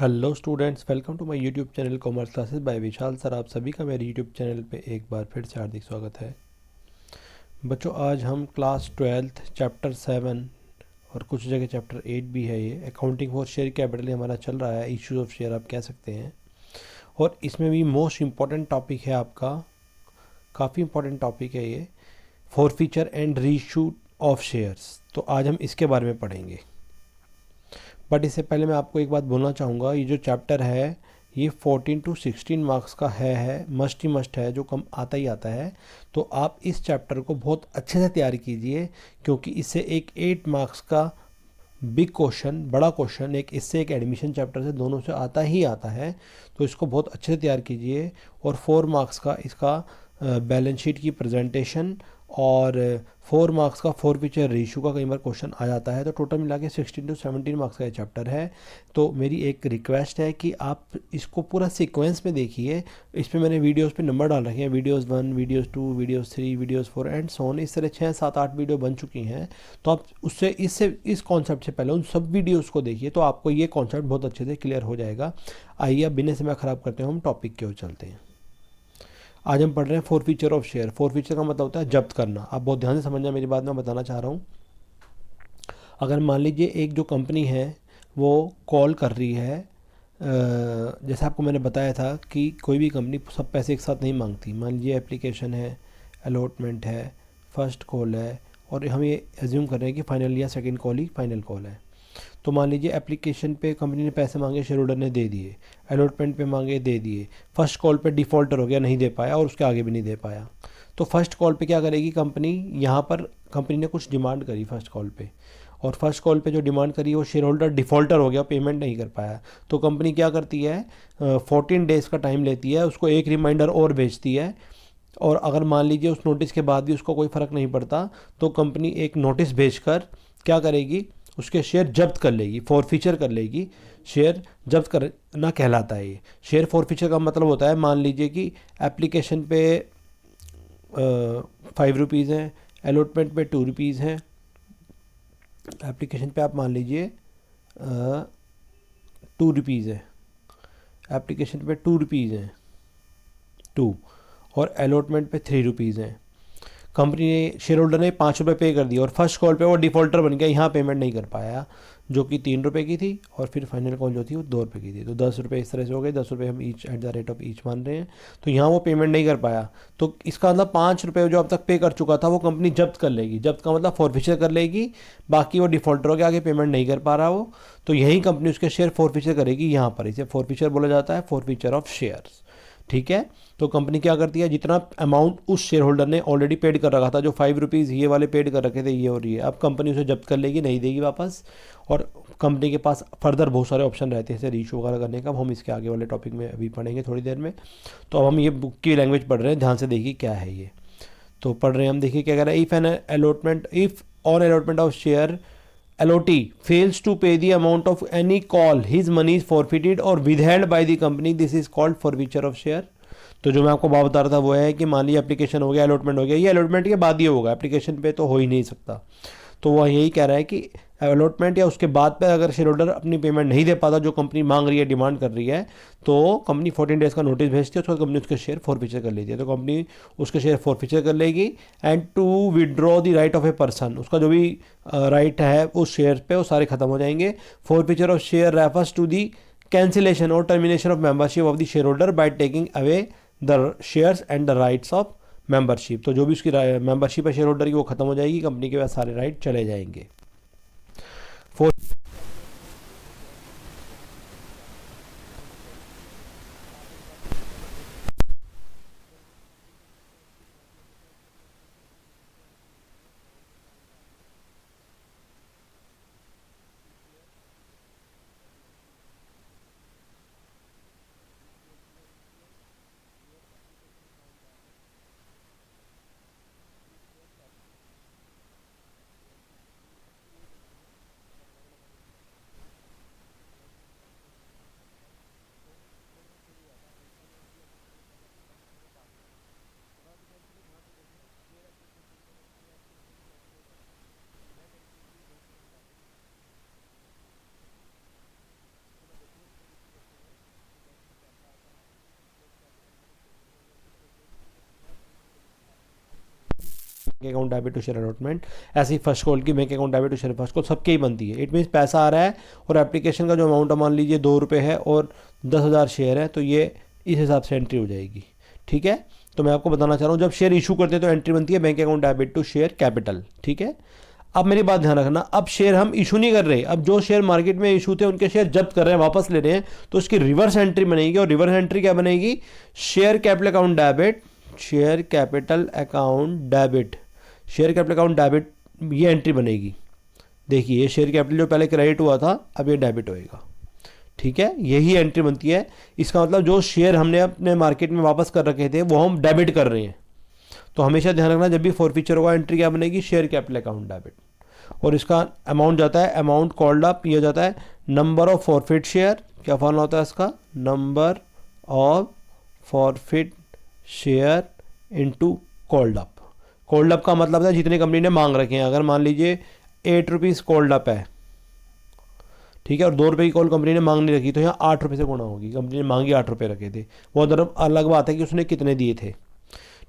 Hello students, welcome to my YouTube channel commerce classes by Vishal sir. आप सभी का मेरे यूट्यूब चैनल पे एक बार फिर से हार्दिक स्वागत है। बच्चों, आज हम क्लास 12th चैप्टर 7 और कुछ जगह चैप्टर 8 भी है, ये अकाउंटिंग फॉर शेयर कैपिटल हमारा चल रहा है। इश्यूज ऑफ शेयर आप कह सकते हैं। और इसमें भी मोस्ट इम्पॉर्टेंट टॉपिक है आपका, काफ़ी इम्पॉर्टेंट टॉपिक है ये, forfeiture and reissue of shares. तो आज हम इसके बारे में पढ़ेंगे। बट इससे पहले मैं आपको एक बात बोलना चाहूँगा, ये जो चैप्टर है ये 14 to 16 मार्क्स का है, मस्ट ही मस्ट है, जो कम आता ही आता है। तो आप इस चैप्टर को बहुत अच्छे से तैयार कीजिए, क्योंकि इससे एक 8 मार्क्स का बिग क्वेश्चन, बड़ा क्वेश्चन, एक इससे एक एडमिशन चैप्टर से, दोनों से आता ही आता है। तो इसको बहुत अच्छे से तैयार कीजिए। और 4 मार्क्स का इसका बैलेंस शीट की प्रेजेंटेशन और 4 मार्क्स का फॉरफीचर रेशियो का कई बार क्वेश्चन आ जाता है। तो टोटल मिला के 16 to 17 मार्क्स का ये चैप्टर है। तो मेरी एक रिक्वेस्ट है कि आप इसको पूरा सीक्वेंस में देखिए। इस पर मैंने वीडियोस पे नंबर डाल रखे हैं, videos 1, videos 2, videos 3, videos 4 and so on. इस तरह 6, 7, 8 वीडियो बन चुकी हैं। तो आप उससे इस कॉन्सेप्ट से पहले उन सब वीडियोज़ को देखिए, तो आपको ये कॉन्सेप्ट बहुत अच्छे से क्लियर हो जाएगा। आइए अब बिना समय ख़राब करते हैं, हम टॉपिक की ओर चलते हैं। आज हम पढ़ रहे हैं फॉरफीचर ऑफ शेयर। फॉरफीचर का मतलब होता है जब्त करना। आप बहुत ध्यान से समझना मेरी बात, मैं बताना चाह रहा हूँ। अगर मान लीजिए एक जो कंपनी है वो कॉल कर रही है, जैसे आपको मैंने बताया था कि कोई भी कंपनी सब पैसे एक साथ नहीं मांगती। मान लीजिए एप्लीकेशन है, अलॉटमेंट है, फर्स्ट कॉल है, और हम ये एज्यूम कर रहे हैं कि फाइनल या सेकंड कॉल ही फाइनल कॉल है। तो मान लीजिए एप्लीकेशन पे कंपनी ने पैसे मांगे, शेयर होल्डर ने दे दिए, अलॉटमेंट पे मांगे, दे दिए, फर्स्ट कॉल पे डिफ़ॉल्टर हो गया, नहीं दे पाया, और उसके आगे भी नहीं दे पाया। तो फर्स्ट कॉल पे क्या करेगी कंपनी, यहाँ पर कंपनी ने कुछ डिमांड करी फर्स्ट कॉल पे, और फर्स्ट कॉल पे जो डिमांड करी वो शेयर होल्डर डिफ़ॉल्टर हो गया, पेमेंट नहीं कर पाया। तो कंपनी क्या करती है, 14 डेज़ का टाइम लेती है, उसको एक रिमाइंडर और भेजती है। और अगर मान लीजिए उस नोटिस के बाद भी उसको कोई फ़र्क नहीं पड़ता, तो कंपनी एक नोटिस भेजकर क्या करेगी, उसके शेयर जब्त कर लेगी, फॉरफीचर कर लेगी। शेयर जब्त करना कहलाता है ये। शेयर फॉरफीचर का मतलब होता है, मान लीजिए कि एप्लीकेशन पे 5 रुपीज़ हैं, अलॉटमेंट पे 2 रुपीज़ हैं। एप्लीकेशन पे आप मान लीजिए 2 रुपीज़ है, एप्लीकेशन पे 2 रुपीज़ हैं, 2, और अलॉटमेंट पे 3 रुपीज़ हैं। कंपनी ने, शेयर होल्डर ने 5 रुपये पे कर दिया, और फर्स्ट कॉल पे वो डिफ़ॉल्टर बन गया, यहाँ पेमेंट नहीं कर पाया, जो कि 3 रुपये की थी, और फिर फाइनल कॉल जो थी वो 2 रुपये की थी। तो 10 रुपये इस तरह से हो गए, 10 रुपये हम each at the rate of each मान रहे हैं। तो यहाँ वो पेमेंट नहीं कर पाया, तो इसका मतलब 5 रुपये जो अब तक पे कर चुका था वो कंपनी जब्त कर लेगी। जब्त का मतलब फॉरफीचर कर लेगी, बाकी वो डिफ़ॉल्टर हो गया, आगे पेमेंट नहीं कर पा रहा वो, तो यही कंपनी उसके शेयर फॉरफीचर करेगी। यहाँ पर इसे फॉरफीचर बोला जाता है, फॉरफीचर ऑफ शेयर्स। ठीक है। तो कंपनी क्या करती है, जितना अमाउंट उस शेयर होल्डर ने ऑलरेडी पेड कर रखा था, जो 5 रुपीज़ ये वाले पेड कर रखे थे, ये और ये, अब कंपनी उसे जब्त कर लेगी, नहीं देगी वापस। और कंपनी के पास फर्दर बहुत सारे ऑप्शन रहते हैं इसे रीइशू वगैरह करने का। हम इसके आगे वाले टॉपिक में अभी पढ़ेंगे थोड़ी देर में। तो अब हम ये बुक की लैंग्वेज पढ़ रहे हैं, ध्यान से देखिए क्या है ये। तो पढ़ रहे हैं हम, देखिए क्या कह रहा है। If on allotment of share allotee fails to pay the amount of any call, his money is forfeited or withheld by the company. This is called forfeiture of share. तो जो मैं आपको बात बता रहा था वो है कि मान लीजिए एप्लीकेशन हो गया, अलॉटमेंट हो गया, ये अलॉटमेंट के बाद ही होगा, एप्लीकेशन पे तो हो ही नहीं सकता। तो वह यही कह रहा है कि अलॉटमेंट या उसके बाद पे अगर शेयर होल्डर अपनी पेमेंट नहीं दे पाता, जो कंपनी मांग रही है, डिमांड कर रही है, तो कंपनी 14 डेज़ का नोटिस भेजती है, उसके बाद कंपनी उसके शेयर फॉरफीचर कर लेती है। तो कंपनी उसके शेयर फॉरफीचर कर लेगी। And to withdraw the right of a person, उसका जो भी राइट है उस शेयर पे, वो सारे खत्म हो जाएंगे। Forfeiture of share refers to the cancellation और termination of membership of the share holder by taking away the shares and the rights of membership. तो जो भी उसकी मेंबरशिप है शेयर होल्डर की, वो खत्म हो जाएगी, कंपनी के पास सारे राइट चले जाएंगे। Account debit to share allotment, ऐसे ही फर्स्ट कॉल की bank account debit to share first call सबके ही बनती है। इट मीन्स पैसा आ रहा है और एप्लीकेशन का जो अमाउंट मान लीजिए 2 रुपये है और 10,000 शेयर है, तो ये इस हिसाब से एंट्री हो जाएगी। ठीक है, तो मैं आपको बताना चाह रहा हूँ जब शेयर इशू करते हैं तो एंट्री बनती है bank account debit to share capital. ठीक है, अब मेरी बात ध्यान रखना, अब शेयर हम इशू नहीं कर रहे, अब जो शेयर मार्केट में इशू थे उनके शेयर जब्त कर रहे हैं, वापस ले रहे हैं, तो उसकी रिवर्स एंट्री बनेगी। और रिवर्स एंट्री क्या बनेगी? Share capital account debit, share capital account debit, share capital account debit, ये एंट्री बनेगी। देखिए ये शेयर कैपिटल जो पहले क्रेडिट हुआ था अब ये डेबिट होएगा। ठीक है, यही एंट्री बनती है। इसका मतलब जो शेयर हमने अपने मार्केट में वापस कर रखे थे वो हम डेबिट कर रहे हैं। तो हमेशा ध्यान रखना जब भी फॉरफीचर होगा एंट्री क्या बनेगी? Share capital account debit. और इसका अमाउंट जाता है, अमाउंट कॉल्ड अप, ये जाता है नंबर ऑफ फॉरफिट शेयर। क्या फॉर्मूला होता है इसका? Number of forfeit share into called up. Called up का मतलब है जितने कंपनी ने मांग रखे हैं। अगर मान लीजिए 8 रुपीज़ कॉल्ड अप है, ठीक है, और 2 रुपये की कॉल कंपनी ने मांग नहीं रखी, तो यहाँ 8 रुपये से गुणा होगी। कंपनी ने मांगी 8 रुपये रखे थे, वो अदर अलग बात है कि उसने कितने दिए थे।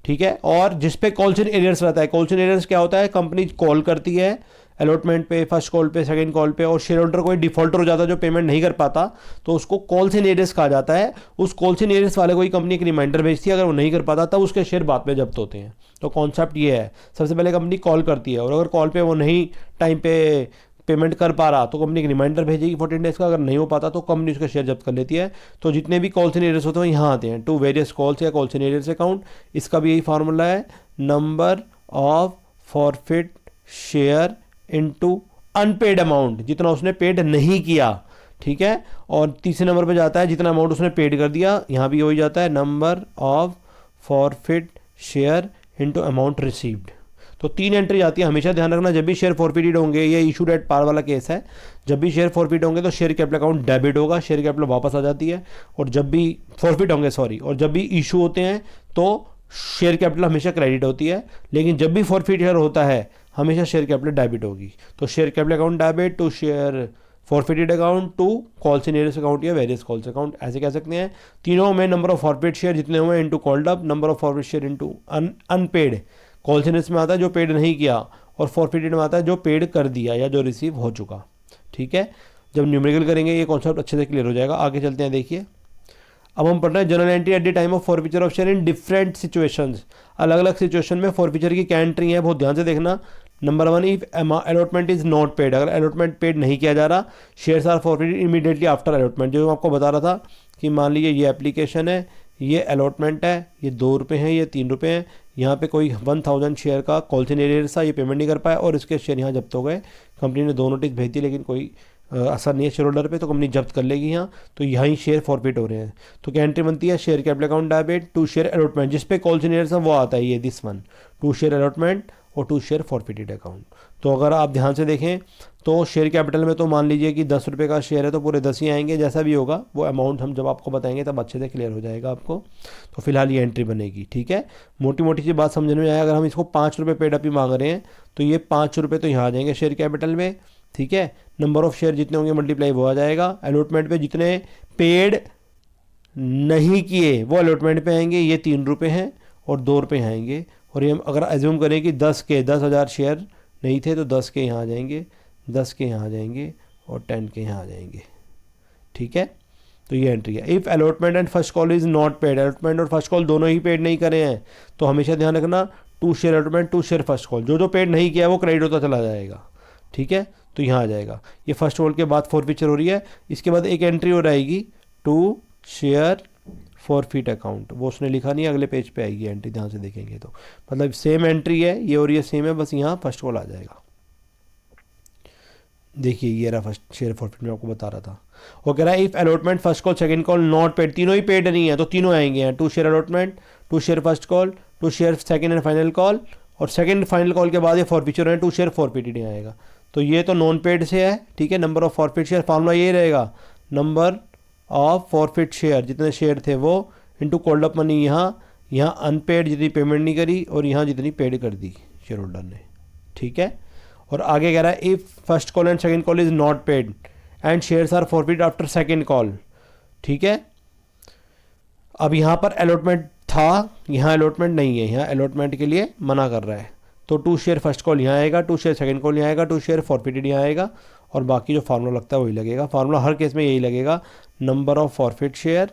ठीक है, और जिस पे कॉल्स इन एरियर्स रहता है, कॉल्स इन एरियर्स क्या होता है? कंपनी कॉल करती है अलॉटमेंट पे, फर्स्ट कॉल पे, सेकंड कॉल पे, और शेयर होल्डर कोई डिफॉल्टर हो जाता है जो पेमेंट नहीं कर पाता, तो उसको कॉल्स इन एरियर्स कहा जाता है। उस कॉल्स इन एरियर्स वाले को ही कंपनी एक रिमाइंडर भेजती है, अगर वो नहीं कर पाता तब उसके शेयर बाद में जब्त होते हैं। तो कॉन्सेप्ट ये है, सबसे पहले कंपनी कॉल करती है और अगर कॉल पे वो नहीं टाइम पे पेमेंट कर पा रहा तो कंपनी एक रिमाइंडर भेजेगी 14 डेज का, अगर नहीं हो पाता तो कंपनी उसका शेयर जब्त कर लेती है। तो जितने भी कॉल्स इन एरियर्स होते हैं यहाँ आते हैं, टू वेरियस कॉल्स या कॉल्स इन एरियर्स अकाउंट। इसका भी यही फार्मूला है, number of forfeit share into unpaid amount, जितना उसने पेड नहीं किया। ठीक है, और तीसरे नंबर पे जाता है जितना अमाउंट उसने पेड कर दिया, यहाँ भी वही जाता है, number of forfeit share into amount received. तो 3 एंट्री आती है। हमेशा ध्यान रखना जब भी शेयर फॉरफिटेड होंगे, ये इशूड एट पार वाला केस है, जब भी शेयर फॉरफिट होंगे तो शेयर कैपिटल अकाउंट डेबिट होगा, शेयर कैपिटल वापस आ जाती है। और जब भी फॉरफिट होंगे, सॉरी, और जब भी इशू होते हैं तो शेयर कैपिटल हमेशा क्रेडिट होती है, लेकिन जब भी फॉरफिट शेयर होता है हमेशा शेयर कैपिटल डेबिट होगी। तो share capital account debit to share forfeited account to calls in arrears account या वेरियस कॉल्स अकाउंट, ऐसे कह सकते हैं। तीनों में नंबर ऑफ फॉरफिट शेयर जितने हुए into called up, number of forfeit share into unpaid. Calls in arrears में आता है जो पेड नहीं किया, और फॉरफिटेड में आता है जो पेड कर दिया या जो रिसीव हो चुका। ठीक है, जब न्यूमेरिकल करेंगे ये कॉन्सेप्ट अच्छे से क्लियर हो जाएगा। आगे चलते हैं, देखिए अब हम पढ़ रहे हैं general entry at the time of forfeiture of share in different situations. अलग अलग सिचुएशन में फॉरफीचर की क्या एंट्री है, बहुत ध्यान से देखना। Number 1, if allotment is not paid, अगर अलॉटमेंट पेड नहीं किया जा रहा, shares are forfeited immediately after allotment. जो मैं आपको बता रहा था कि मान लीजिए ये एप्लीकेशन है, ये अलॉटमेंट है, ये 2 रुपये हैं, ये 3 रुपये हैं, यहाँ पे कोई 1000 शेयर का कॉल्स इन एरियर्स था, ये पेमेंट नहीं कर पाया और इसके शेयर यहाँ जब्त हो गए। कंपनी ने 2 नोटिस भेज दी लेकिन कोई असर नहीं है शेयर होल्डर पे, तो कंपनी जब्त कर लेगी यहाँ, तो यहाँ ही शेयर फॉरफिट हो रहे हैं। तो क्या एंट्री बनती है? Share capital account debit to share allotment, जिस पे कॉल्स इन एरियर्स है वो आता है, ये this one, to share allotment और टू शेयर फॉरफिटेड अकाउंट। तो अगर आप ध्यान से देखें तो शेयर कैपिटल में तो मान लीजिए कि 10 रुपये का शेयर है तो पूरे 10 ही आएंगे, जैसा भी होगा वो अमाउंट हम जब आपको बताएंगे तब अच्छे से क्लियर हो जाएगा आपको। तो फिलहाल ये एंट्री बनेगी। ठीक है, मोटी मोटी सी बात समझने में आया। अगर हम इसको 5 रुपये पेड अप ही मांग रहे हैं तो ये 5 रुपये तो यहाँ आ जाएंगे शेयर कैपिटल में। ठीक है, नंबर ऑफ शेयर जितने होंगे मल्टीप्लाई वो आ जाएगा। अलॉटमेंट पे जितने पेड नहीं किए वो अलॉटमेंट पे आएंगे, ये 3 रुपये हैं और 2 रुपये आएंगे। और ये अगर एज्यूम करें कि 10,000 शेयर नहीं थे तो 10 के यहाँ आ जाएंगे, 10 के यहाँ आ जाएंगे और 10 के यहाँ आ जाएंगे। ठीक है, तो ये एंट्री है। If allotment and first call is not paid, allotment और फर्स्ट कॉल दोनों ही पेड नहीं करे हैं तो हमेशा ध्यान रखना to share allotment to share first call, जो पेड नहीं किया वो क्रेडिट होता चला जाएगा। ठीक है, तो यहाँ आ जाएगा। ये फर्स्ट कॉल के बाद फॉरफीचर हो रही है, इसके बाद एक एंट्री हो रहेगी टू शेयर फॉरफिट अकाउंट, वो उसने लिखा नहीं है, अगले पेज पे आएगी एंट्री, ध्यान से देखेंगे तो मतलब सेम एंट्री है ये और ये सेम है, बस यहाँ फर्स्ट कॉल आ जाएगा। देखिए ये रहा फर्स्ट शेयर फॉरफिट में आपको बता रहा था। वो कह रहा है if allotment first call second call not paid, तीनों ही पेड नहीं है तो तीनों आएंगे हैं, to share allotment, to share first call, to share second and final call, और सेकंड फाइनल कॉल के बाद ये फॉरफीचर है टू शेयर फॉरफिटेड आएगा। तो ये तो नॉन पेड से है। ठीक है, number of forfeit share formula ये रहेगा, नंबर ऑफ फॉरफिट शेयर जितने शेयर थे वो इनटू कॉल्ड अप मनी, यहाँ अनपेड जितनी पेमेंट नहीं करी और यहाँ जितनी पेड कर दी शेयर होल्डर ने। ठीक है, और आगे कह रहा है if first call and second call is not paid and shares are forfeit after second call. ठीक है, अब यहाँ पर अलॉटमेंट था, यहाँ अलॉटमेंट नहीं है, यहाँ अलॉटमेंट के लिए मना कर रहा है। तो 2 शेयर फर्स्ट कॉल यहाँ आएगा, 2 शेयर सेकंड कॉल यहाँ आएगा, 2 शेयर फॉरफिटेड यहाँ आएगा, और बाकी जो फार्मूला लगता है वही लगेगा। फार्मूला हर केस में यही लगेगा, number of forfeit share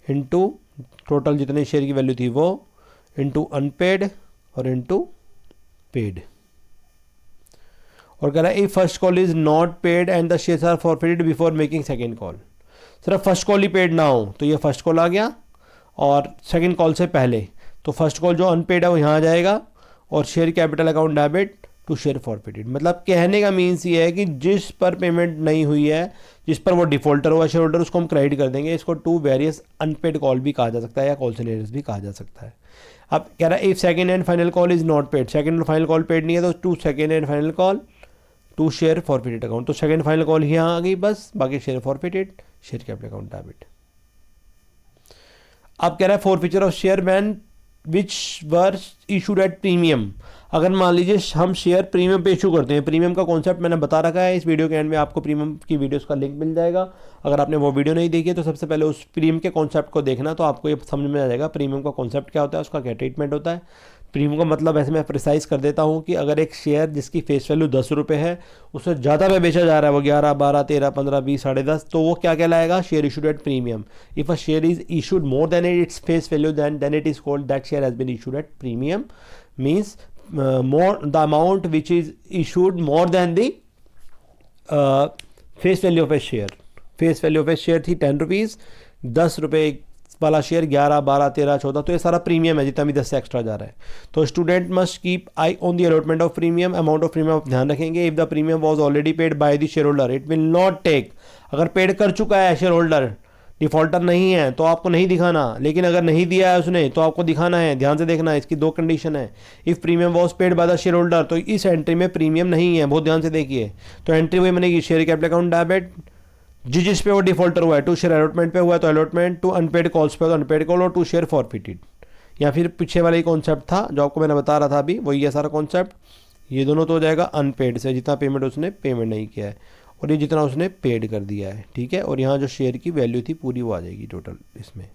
into total जितने शेयर की वैल्यू थी वो, इनटू अनपेड और इनटू पेड। और कह रहा है if first call is not paid and the shares are forfeited before making second call. सिर्फ फर्स्ट कॉल ही पेड ना हो तो ये फर्स्ट कॉल आ गया, और सेकंड कॉल से पहले तो फर्स्ट कॉल जो अनपेड है वो यहाँ आ जाएगा, और share capital account debit to share forfeited. मतलब कहने का मीन्स ये है कि जिस पर पेमेंट नहीं हुई है, जिस पर वो डिफॉल्टर हुआ शेयर होल्डर, उसको हम क्रेडिट कर देंगे। इसको टू वेरियस अनपेड कॉल भी कहा जा सकता है या कॉल सिनेरियोस भी कहा जा सकता है। अब कह रहा है if second and final call is not paid, second और फाइनल कॉल पेड नहीं है तो to second and final call to share forfeited account. तो सेकंड फाइनल कॉल यहाँ आ गई बस, बाकी share forfeited, share capital account debit. अब कह रहा है forfeiture of share when which were issued at premium. अगर मान लीजिए हम शेयर प्रीमियम पे इशू करते हैं, प्रीमियम का कॉन्सेप्ट मैंने बता रखा है, इस वीडियो के एंड में आपको प्रीमियम की वीडियोस का लिंक मिल जाएगा। अगर आपने वो वीडियो नहीं देखी है तो सबसे पहले उस प्रीमियम के कॉन्सेप्ट को देखना, तो आपको ये समझ में आ जाएगा प्रीमियम का कॉन्सेप्ट क्या होता है, उसका क्या ट्रीटमेंट होता है। प्रीमियम का मतलब ऐसे मैं प्रिसाइज कर देता हूँ कि अगर एक शेयर जिसकी फेस वैल्यू 10 रुपये है उससे ज़्यादा में बेचा जा रहा है, वो 11, 12, 13, 15, 20, 10.5, तो वो क्या कहलाएगा, share issued at premium. If a share is issued more than its face value then it is called that share has been issued at premium. Means more the amount which is issued more than the face value of a share. Face value of A share थी 10 rupees, 10 रुपये वाला share 11, 12, 13, 14, तो ये सारा premium है जितना भी 10 से एक्स्ट्रा जा रहा है। तो student must keep eye on the allotment of premium, amount of premium आप ध्यान रखेंगे। If the premium was already paid by the share holder it will not take. अगर पेड कर चुका है शेयर होल्डर, डिफॉल्टर नहीं है, तो आपको नहीं दिखाना, लेकिन अगर नहीं दिया है उसने तो आपको दिखाना है। ध्यान से देखना है, इसकी दो कंडीशन है। If premium was paid by the share holder, तो इस एंट्री में प्रीमियम नहीं है, बहुत ध्यान से देखिए। तो एंट्री वही बनेगी, शेयर कैपिटल अकाउंट डेबिट, जिस पे वो डिफॉल्टर हुआ है, टू शेयर अलॉटमेंट पे हुआ है तो अलॉटमेंट, टू अनपेड कॉल्स पे तो अनपेड कॉल, और टू शेयर फॉरफिटेड। या फिर पीछे वाला ही कॉन्सेप्ट था जो आपको मैंने बता रहा था अभी, वही है सारा कॉन्सेप्ट। ये दोनों तो हो जाएगा अनपेड से, जितना पेमेंट उसने पेमेंट नहीं किया है, और ये जितना उसने पेड कर दिया है, ठीक है। और यहाँ जो शेयर की वैल्यू थी पूरी वो आ जाएगी टोटल इसमें।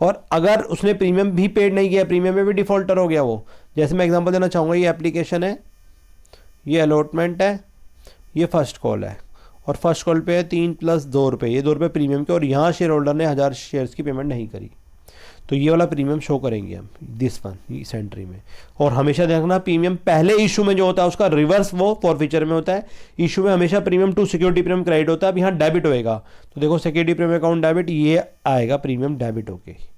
और अगर उसने प्रीमियम भी पेड नहीं किया, प्रीमियम में भी डिफॉल्टर हो गया वो, जैसे मैं एग्जांपल देना चाहूँगा, ये एप्लीकेशन है, ये अलॉटमेंट है, ये फर्स्ट कॉल है, और फर्स्ट कॉल पे है 3 + 2 रुपये, ये 2 रुपये प्रीमियम के, और यहाँ शेयर होल्डर ने 1000 शेयर्स की पेमेंट नहीं करी, तो ये वाला प्रीमियम शो करेंगे हम दिस वन इस एंट्री में। और हमेशा देखना प्रीमियम पहले इशू में जो होता है उसका रिवर्स वो फॉरफीचर में होता है। इशू में हमेशा premium to security premium credit होता है, अब यहाँ डेबिट होएगा, तो देखो सिक्योरिटी प्रीमियम अकाउंट डेबिट, ये आएगा प्रीमियम डेबिट होके।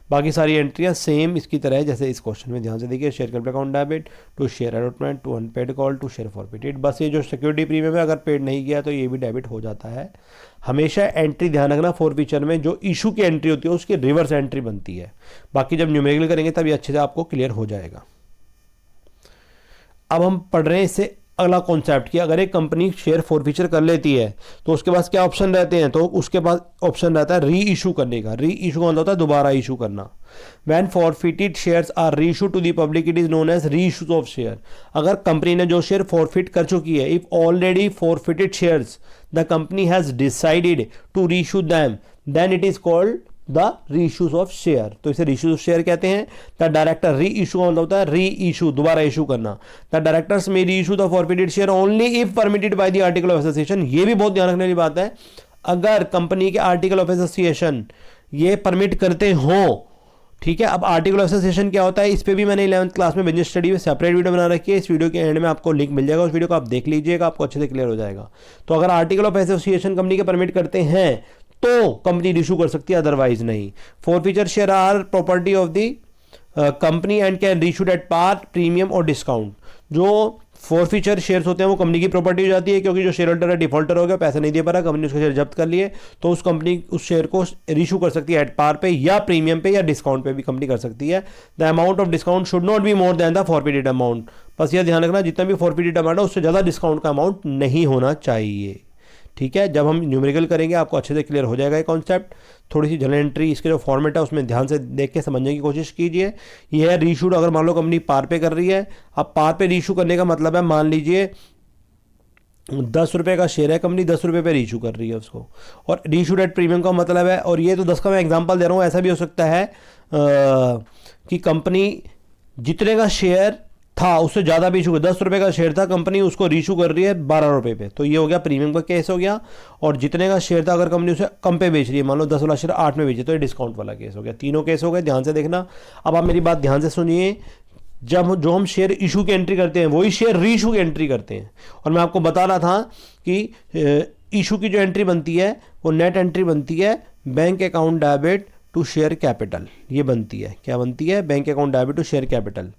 बाकी सारी एंट्रियाँ सेम इसकी तरह है जैसे इस क्वेश्चन में, ध्यान से देखिए, share capital account debit, to share allotment, to unpaid call, to share forfeited. बस ये जो सिक्योरिटी प्रीमियम है अगर पेड नहीं किया तो ये भी डेबिट हो जाता है। हमेशा एंट्री ध्यान रखना, फॉरफीचर में जो इशू की एंट्री होती है उसकी रिवर्स एंट्री बनती है। बाकी जब न्यूमेरिकल करेंगे तब ये अच्छे से आपको क्लियर हो जाएगा। अब हम पढ़ रहे हैं इससे अगला कॉन्सेप्ट कि अगर एक कंपनी शेयर फॉरफीचर कर लेती है तो उसके पास क्या ऑप्शन रहते हैं, तो उसके पास ऑप्शन रहता है री इशू करने का। री इशू का मतलब होता है दोबारा इशू करना। When forfeited shares are reissue to the public it is known as reissues of share. अगर कंपनी ने जो शेयर फॉरफिट कर चुकी है, if already forfeited shares the company has decided to reissue them then it is called the reissues of share. तो इसे री issues of share कहते हैं। द डायरेक्टर री इशू का मतलब होता है री इशू, दोबारा इशू करना। द डायरेक्टर्स में री issue the forfeited share only if permitted by the article of association. ये भी बहुत ध्यान रखने वाली बात है, अगर कंपनी के आर्टिकल ऑफ एसोसिएशन ये परमिट करते हो, ठीक है। अब आर्टिकल ऑफ एसोसिएशन क्या होता है, इस पे भी मैंने 11th क्लास में बिजनेस स्टडी में सेपरेट वीडियो बना रखी है। इस वीडियो के एंड में आपको लिंक मिल जाएगा, उस वीडियो को आप देख लीजिएगा, आपको अच्छे से क्लियर हो जाएगा। तो अगर आर्टिकल ऑफ एसोसिएशन कंपनी के परमिट करते हैं तो कंपनी इशू कर सकती है, अदरवाइज नहीं। Forfeiture share are property of the company and can reissued at par, premium और डिस्काउंट। जो फॉरफीचर शेयर्स होते हैं वो कंपनी की प्रॉपर्टी हो जाती है, क्योंकि जो शेयर होल्डर है डिफॉल्टर हो गया, पैसा नहीं दे पा रहा, कंपनी उसके शेयर जब्त कर लिए, तो उस कंपनी उस शेयर को रीइश्यू कर सकती है एट पार पे या प्रीमियम पे या डिस्काउंट पे भी कंपनी कर सकती है। The amount of discount should not be more than the forfeited amount. बस यह ध्यान रखना, जितना भी फॉरफिटेड अमाउंट है उससे ज़्यादा डिस्काउंट का अमाउंट नहीं होना चाहिए, ठीक है। जब हम न्यूमेरिकल करेंगे आपको अच्छे से क्लियर हो जाएगा ये कॉन्सेप्ट। थोड़ी सी जनरल एंट्री इसके जो फॉर्मेट है उसमें ध्यान से देख के समझने की कोशिश कीजिए। ये है रीइशूड, अगर मान लो कंपनी पार पे कर रही है। अब पार पे रीइशू करने का मतलब है, मान लीजिए 10 रुपये का शेयर है, कंपनी 10 रुपये पे रीइशू कर रही है उसको, और रीइशूड एट प्रीमियम का मतलब है, और ये तो 10 का मैं एग्जांपल दे रहा हूँ, ऐसा भी हो सकता है कि कंपनी जितने का शेयर था उससे ज़्यादा भी इशू कर, 10 रुपये का शेयर था, कंपनी उसको रीशू कर रही है 12 रुपये पे, तो ये हो गया प्रीमियम का केस हो गया। और जितने का शेयर था अगर कंपनी उसे कम पे बेच रही है, मान लो 10 वाला शेयर 8 में बेचे, तो ये डिस्काउंट वाला केस हो गया। तीनों केस हो गए, ध्यान से देखना। अब आप मेरी बात ध्यान से सुनिए, जब जो हम शेयर इशू की एंट्री करते हैं वही शेयर रीशू की एंट्री करते हैं। और मैं आपको बता रहा था कि इशू की जो एंट्री बनती है वो नेट एंट्री बनती है bank account debit to share capital, ये बनती है। क्या बनती है? Bank account debit to share capital.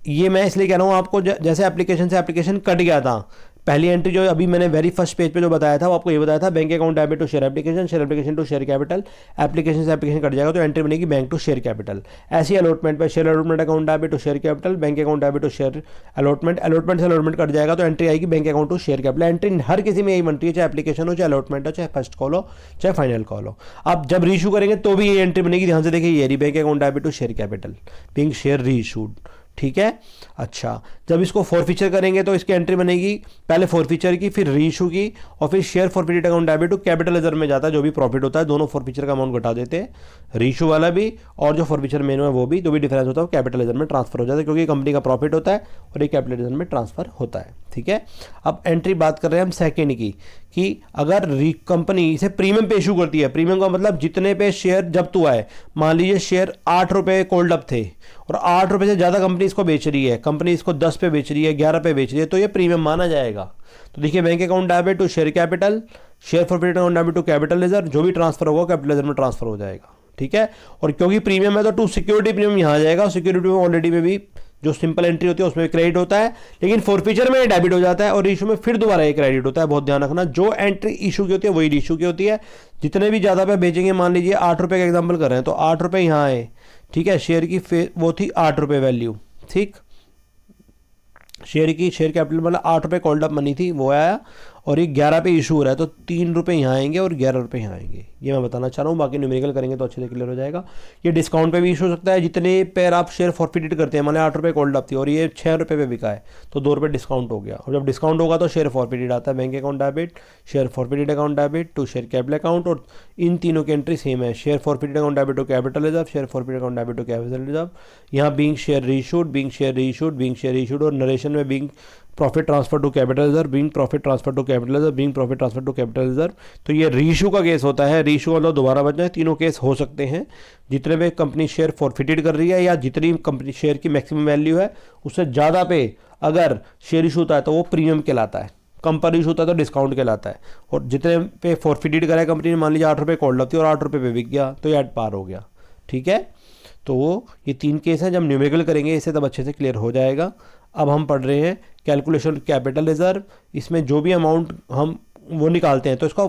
ये मैं इसलिए कह रहा हूँ आपको, जैसे एप्लीकेशन से एप्लीकेशन कट गया था, पहली एंट्री जो अभी मैंने वेरी फर्स्ट पेज पे जो बताया था वो आपको ये बताया था, bank account debit to share application to share capital, application से एप्लीकेशन कट जाएगा तो एंट्री बनेगी बैंक टू शेयर कैपिटल। ऐसी अलॉटमेंट पे share allotment account debit to share capital, bank account debit to share allotment, allotment से allotment cut जाएगा तो entry आएगी bank account to share capital. Entry हर किसी में यही बनती है, चाहे एप्लीकेशन हो, चाहे अलॉटमेंट हो, चाहे फर्स्ट कॉल हो, चाहे फाइनल कॉल हो। आप जब रीशू करेंगे तो भी ये एंट्री बनेगी, ध्यान से देखिए, ये bank account debit to share capital being share reissued, ठीक है। अच्छा, जब इसको फॉरफीचर करेंगे तो इसकी एंट्री बनेगी पहले फॉरफीचर की, फिर रीइशू की, और फिर share forfeited account debit to capital reserve में जाता है। जो भी प्रॉफिट होता है दोनों फॉरफीचर का अमाउंट घटा देते हैं, रीइशू वाला भी और जो फॉरफीचर मेनू है वो भी, जो भी डिफरेंस होता है वो कैपिटल रिजर्व में ट्रांसफर हो जाता है, क्योंकि कंपनी का प्रॉफिट होता है और ये कैपिटल रिजर्व में ट्रांसफर होता है, ठीक है। अब एंट्री बात कर रहे हैं हम सेकेंड की, कि अगर कंपनी इसे प्रीमियम पे इशू करती है, प्रीमियम का मतलब जितने पे शेयर जब्त हुआ है, मान लीजिए शेयर 8 रुपये कोल्ड अप थे और 8 रुपये से ज़्यादा कंपनी इसको बेच रही है, कंपनी इसको 10 पे बेच रही है, 11 पे बेच रही है, तो ये प्रीमियम माना जाएगा। तो देखिए, bank account debit to share capital, share forfeited account debit to capital reserve, जो भी ट्रांसफर होगा कैपिटल रिजर्व में ट्रांसफर हो जाएगा, ठीक है। और क्योंकि प्रीमियम है तो टू सिक्योरिटी प्रीमियम यहाँ आ जाएगा, सिक्योरिटी में ऑलरेडी में भी जो सिंपल एंट्री होती है उसमें क्रेडिट होता है, लेकिन फॉरफीचर में डेबिट हो जाता है और इशू में फिर दोबारा एक क्रेडिट होता है। बहुत ध्यान रखना, जो एंट्री इशू की होती है वही इशू की होती है। जितने भी ज़्यादा पे बेचेंगे, मान लीजिए 8 रुपये का एग्जाम्पल कर रहे हैं तो 8 रुपये यहाँ आए, ठीक है, शेयर की वो थी 8 रुपये वैल्यू, ठीक, शेयर की, शेयर कैपिटल मतलब 8 रुपये कॉल्ड अप मनी थी वो आया, और ये 11 पे इशू हो रहा है तो 3 रुपये यहाँ आएंगे और 11 रुपये यहाँ आएंगे। ये मैं बताना चाह रहा हूँ, बाकी न्यूमेरिकल करेंगे तो अच्छे से क्लियर हो जाएगा। ये डिस्काउंट पे भी इशू हो सकता है, जितने पैर आप शेयर फॉरफीटेड करते हैं, माने 8 रुपये कॉल्ड अप थी और ये 6 रुपये पे बिका है तो 2 रुपये डिस्काउंट हो गया, और जब डिस्काउंट होगा तो शेयर फॉरफीटेड आता है, bank account debit, share forfeited account debit to share capital account, और इन तीनों की एंट्री सेम है, share forfeited account debit to capital reserve, share forfeited account debit to capital reserve. यहाँ being share reissued, being share reissued, being share reissued, और narration में being profit transfer to capital reserve, being profit transfer to capital reserve, being profit transfer to capital reserve. तो ये reissue का case होता है, reissue मतलब दोबारा बचना है। तीनों केस हो सकते हैं, जितने में कंपनी शेयर फॉरफिटेड कर रही है या जितनी कंपनी शेयर की मैक्सिमम वैल्यू है उससे ज़्यादा पे अगर शेयर इशू होता है तो वो प्रीमियम कहलाता है, कम पर इशू होता है तो डिस्काउंट कहलाता है। और जितने पे फॉरफिटेड करा है कंपनी ने, मान लीजिए 8 रुपये कॉल्ड अप थी और 8 रुपये पे बिक गया तो ये एट पार हो गया, ठीक है। तो ये 3 केस हैं, जब न्यूमेरिकल करेंगे इसे तब अच्छे से क्लियर हो जाएगा। अब हम पढ़ रहे हैं कैलकुलेशन कैपिटल रिजर्व। इसमें जो भी अमाउंट हम वो निकालते हैं तो इसका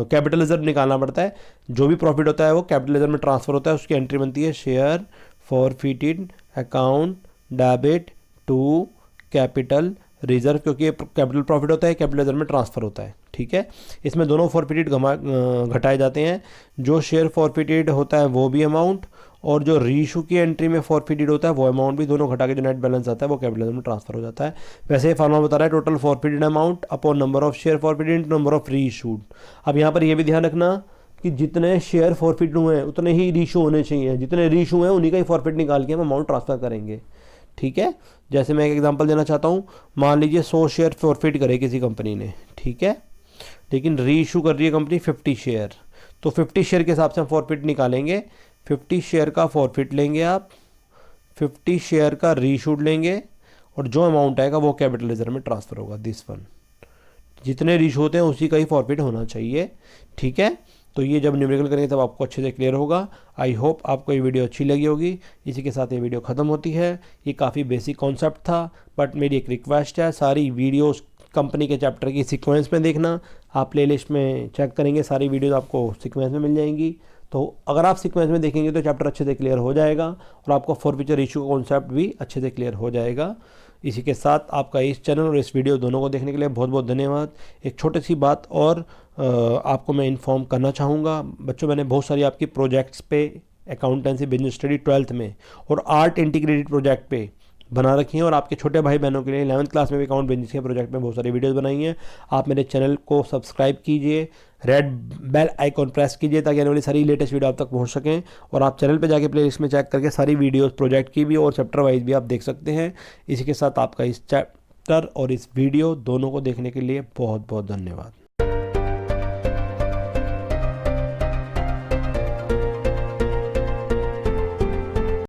कैपिटल रिजर्व निकालना पड़ता है। जो भी प्रॉफिट होता है वो कैपिटल रिजर्व में ट्रांसफर होता है, उसकी एंट्री बनती है share forfeited account debit to capital reserve, क्योंकि ये कैपिटल प्रॉफिट होता है, कैपिटल रिजर्व में ट्रांसफर होता है, ठीक है। इसमें दोनों फॉरफिटेड घटाए जाते हैं, जो शेयर फॉरफिटेड होता है वो भी अमाउंट, और जो रीइशू की एंट्री में फॉरफिटेड होता है वो अमाउंट भी, दोनों घटा के जो नेट बैलेंस आता है वो कैपिटल रिजर्व में ट्रांसफर हो जाता है। वैसे ये फार्मूला बता रहा है total forfeited amount upon number of share forfeited number of reissued. अब यहाँ पर ये भी ध्यान रखना कि जितने शेयर फॉरफिट हुए हैं उतने ही रीइशू होने चाहिए, जितने रीइशू हैं उन्हीं का ही फॉरफिट निकाल के हम अमाउंट ट्रांसफर करेंगे, ठीक है। जैसे मैं एक एग्जांपल देना चाहता हूँ, मान लीजिए 100 शेयर फॉरफिट करे किसी कंपनी ने, ठीक है, लेकिन रीइशू कर रही है कंपनी 50 शेयर, तो 50 शेयर के हिसाब से हम फॉरफिट निकालेंगे। 50 शेयर का फॉरफिट लेंगे आप, 50 शेयर का रीइशूड लेंगे, और जो अमाउंट आएगा वो कैपिटल रिजर्व में ट्रांसफर होगा, दिस वन। जितने रीइशू होते हैं उसी का ही फॉरफिट होना चाहिए, ठीक है। तो ये जब न्यूमेरिकल करेंगे तब आपको अच्छे से क्लियर होगा। आई होप आपको ये वीडियो अच्छी लगी होगी। इसी के साथ ये वीडियो ख़त्म होती है। ये काफ़ी बेसिक कॉन्सेप्ट था, बट मेरी एक रिक्वेस्ट है, सारी वीडियोस कंपनी के चैप्टर की सीक्वेंस में देखना। आप प्लेलिस्ट में चेक करेंगे, सारी वीडियोस आपको सीक्वेंस में मिल जाएंगी। तो अगर आप सीक्वेंस में देखेंगे तो चैप्टर अच्छे से क्लियर हो जाएगा और आपको फॉरफिचर इशू कॉन्सेप्ट भी अच्छे से क्लियर हो जाएगा। इसी के साथ आपका इस चैनल और इस वीडियो दोनों को देखने के लिए बहुत बहुत धन्यवाद। एक छोटी सी बात और आपको मैं इन्फॉर्म करना चाहूँगा बच्चों, मैंने बहुत सारी आपकी प्रोजेक्ट्स पे अकाउंटेंसी बिजनेस स्टडी 12th में और आर्ट इंटीग्रेटेड प्रोजेक्ट पे बना रखी हैं और आपके छोटे भाई बहनों के लिए 11th क्लास में भी अकाउंट बिजनेस के प्रोजेक्ट में बहुत सारी वीडियोस बनाई हैं। आप मेरे चैनल को सब्सक्राइब कीजिए, रेड बेल आइकॉन प्रेस कीजिए ताकि आने वाली सारी लेटेस्ट वीडियो आप तक पहुंच सकें। और आप चैनल पे जाके प्लेलिस्ट में चेक करके सारी वीडियोस प्रोजेक्ट की भी और चैप्टर वाइज भी आप देख सकते हैं। इसी के साथ आपका इस चैप्टर और इस वीडियो दोनों को देखने के लिए बहुत बहुत धन्यवाद।